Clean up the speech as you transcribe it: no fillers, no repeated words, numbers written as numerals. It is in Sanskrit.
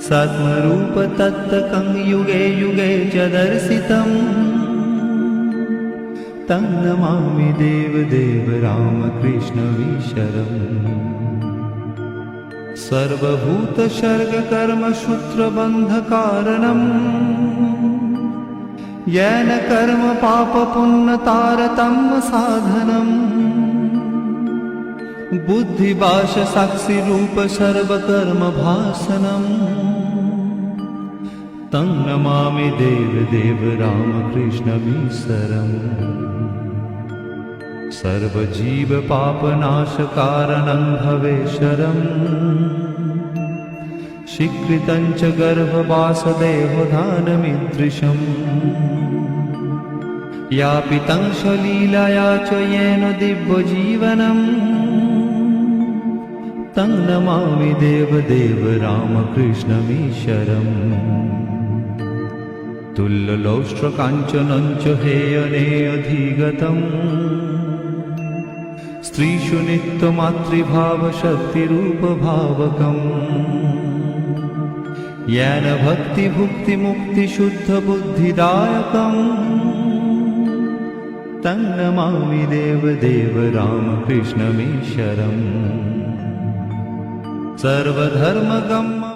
सात्मरूप तत्तकं युगे युगे च दर्शितम् तं नमामि देवदेव रामकृष्णमीश्वरम् सर्वभूतसर्गकर्मसूत्रबन्धकारणम् येन कर्म पापपुण्यतारतम्य साधनम् बुद्धिभाष साक्षिरूप सर्वकर्मभासनम् तं नमामि देवदेव रामकृष्णमीश्वरम् सर्वजीवपापनाशकारणं भवेश्वरम् स्वीकृतं च गर्भवासदेवधानमीदृशम् यापितं स्वलीलया च येन दिव्यजीवनम् तं नमामि देवदेव रामकृष्णमीश्वरम् तुल्यलौष्ट्रकाञ्चनं च हेयनेऽधिगतम् स्त्रीषु नित्यमातृभावशक्तिरूपभावकम् येन भक्तिभुक्तिमुक्तिशुद्धबुद्धिदायकम् तं नमामि देवदेव रामकृष्णमीश्वरम् सर्वधर्मगम्य